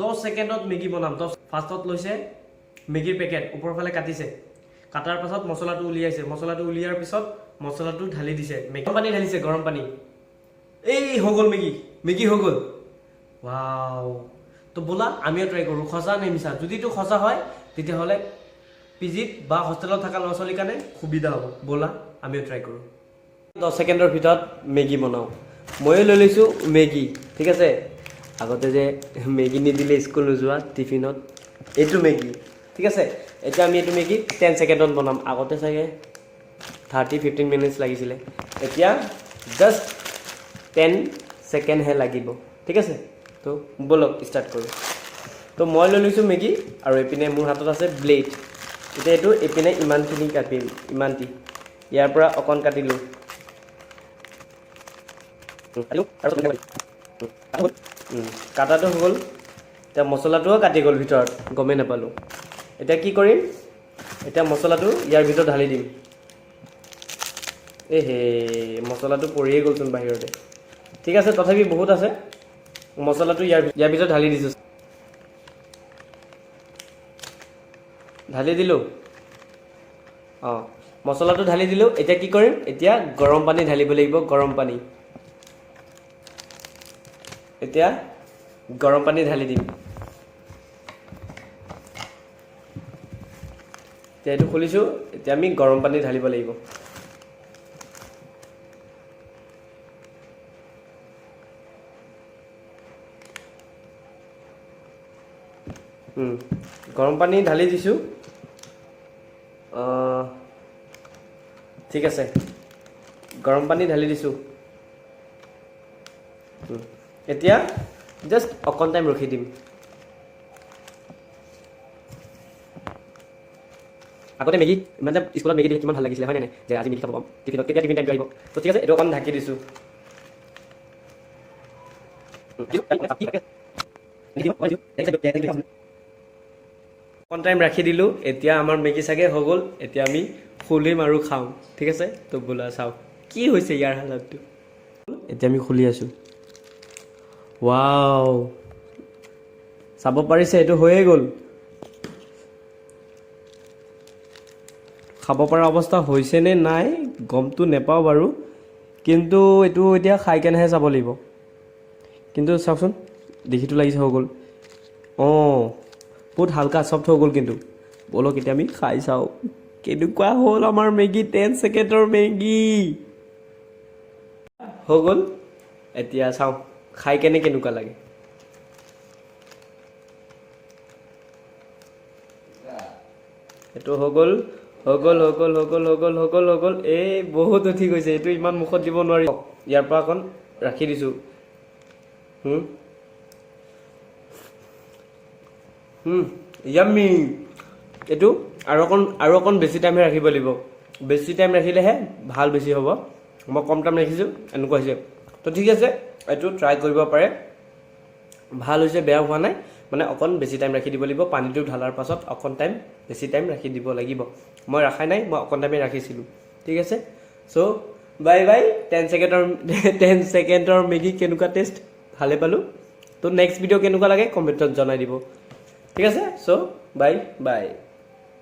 10 সেকেন্ডত Maggi বনাম। তো ফাৰ্স্টত লৈছে মেগিৰ পেকেট ওপৰৰ ফালে কাটিছে, কাটাৰ পাছত মছলাটো উলিয়াইছে, মছলাটো উলিয়াৰ পিছত মছলাটো ঢালি দিছে, গৰম পানী ঢালিছে, গৰম পানী। এই হৈ গ'ল মেগি, মেগি হৈ গ'ল। ওয়াও, তো বলা আমিও ট্রাই কৰো, সঁচা নে মিছা। যদি তো সঁচা হয় তেতিয়াহ'লে পিজিত বা হোষ্টেলত থকা ল'ৰা ছোৱালীৰ কাৰণে সুবিধা হ'ব। বলা আমিও ট্ৰাই কৰো। 10 সেকেন্ডৰ ভিতৰত মেগি বনাওঁ। ময়ো লৈ লৈছোঁ মেগি, ঠিক আছে। আগতে যে মেগি নিদিলে স্কুল নোযোৱা টিফিনত, এইটো মেগি, ঠিক আছে। এতিয়া আমি এইটো মেগি 10 সেকেন্ডত বনাম। আগতে চাগে 30-15 মিনিটছ লাগিছিলে, এতিয়া জাষ্ট 10 সেকেন্ডহে লাগিব, ঠিক আছে। তো বলক ষ্টাৰ্ট কৰোঁ। তো মই লৈ লৈছোঁ মেগি আৰু এইপিনে মোৰ হাতত আছে ব্লেড। এতিয়া এইটো এইপিনে ইমানখিনি কাটিম, ইমানটি ইয়াৰ পৰা অকণ কাটিলোঁ। কাটাটো হৈ গ'ল। এতিয়া মছলাটোও কাটি গ'ল ভিতৰত, গমেই নাপালোঁ। এতিয়া কি কৰিম, এতিয়া মছলাটো ইয়াৰ ভিতৰত ঢালি দিম। হে মছলাটো পৰিয়ে গ'লচোন বাহিৰতে। ঠিক আছে, তথাপি বহুত আছে। মছলাটো ইয়াৰ ভিতৰত ঢালি দিছোঁ, ঢালি দিলোঁ। অঁ, মছলাটো ঢালি দিলোঁ। এতিয়া কি কৰিম, এতিয়া গৰম পানী ঢালিব লাগিব, গৰম পানী। এতিয়া গৰম পানী ঢালি দিম। এতিয়া এইটো খুলিছোঁ, এতিয়া আমি গৰম পানী ঢালিব লাগিব। গৰম পানী ঢালি দিছোঁ। ঠিক আছে, গৰম পানী ঢালি দিছোঁ। এতিয়া জাষ্ট অকণ টাইম ৰখি দিম। আগতে মেগি মানে স্কুলত মেগি দিলে কিমান ভাল লাগিছিলে, হয় নাই? যে আজি মেগি খাব পাম টিফিনত, কেতিয়া টিফিন টাইমটো আহিব। তো ঠিক আছে, এইটো অকণ ঢাকি দিছোঁ। অকণ টাইম ৰাখি দিলোঁ। এতিয়া আমাৰ মেগি চাগে হৈ গ'ল। এতিয়া আমি খুলিম আৰু খাওঁ, ঠিক আছে। তো বোলা চাওঁ কি হৈছে ইয়াৰ হালতটো। এতিয়া আমি খুলি আছোঁ। ৱাও, চাব পাৰিছে এইটো হৈয়ে গ'ল। খাব পৰা অৱস্থা হৈছে নে নাই গমটো নেপাওঁ বাৰু, কিন্তু এইটো এতিয়া খাই কেনেহে চাব লাগিব। কিন্তু চাওকচোন, দেখিটো লাগিছে হৈ গ'ল। অঁ, বহুত হালকা চফ্ট হৈ গ'ল। কিন্তু বলক এতিয়া আমি খাই চাওঁ কেনেকুৱা হ'ল আমাৰ মেগি। 10 সেকেন্ডৰ মেগি হৈ গ'ল। এতিয়া চাওঁ খাই কেনেকুৱা লাগে। এইটো হৈ গ'ল, হৈ গ'ল, হৈ গ'ল, হৈ গ'ল, হৈ গ'ল, হৈ গ'ল, হৈ গ'ল। এই বহুত উঠি গৈছে, এইটো ইমান মুখত দিব নোৱাৰি। ইয়াৰ পৰা অকণ ৰাখি দিছোঁ। য়াম্মি। এইটো আৰু অকণ বেছি টাইমহে ৰাখিব লাগিব। বেছি টাইম ৰাখিলেহে ভাল বেছি হ'ব। মই কম টাইম ৰাখিছোঁ, এনেকুৱা হৈছে। তো ঠিক আছে, এইটো ট্ৰাই কৰিব পাৰে। ভাল হৈছে, বেয়া হোৱা নাই। মানে অকণ বেছি টাইম ৰাখি দিব লাগিব। পানীটো ঢালাৰ পাছত অকণ টাইম বেছি টাইম ৰাখি দিব লাগিব। মই ৰাখাই নাই, মই অকণ টাইমে ৰাখিছিলোঁ, ঠিক আছে। চ' বাই বাই। 10 সেকেণ্ডৰ মেগি কেনেকুৱা টেষ্ট, ভালে পালোঁ। তো নেক্সট ভিডিঅ' কেনেকুৱা লাগে কমেণ্টত জনাই দিব, ঠিক আছে। চ' বাই বাই।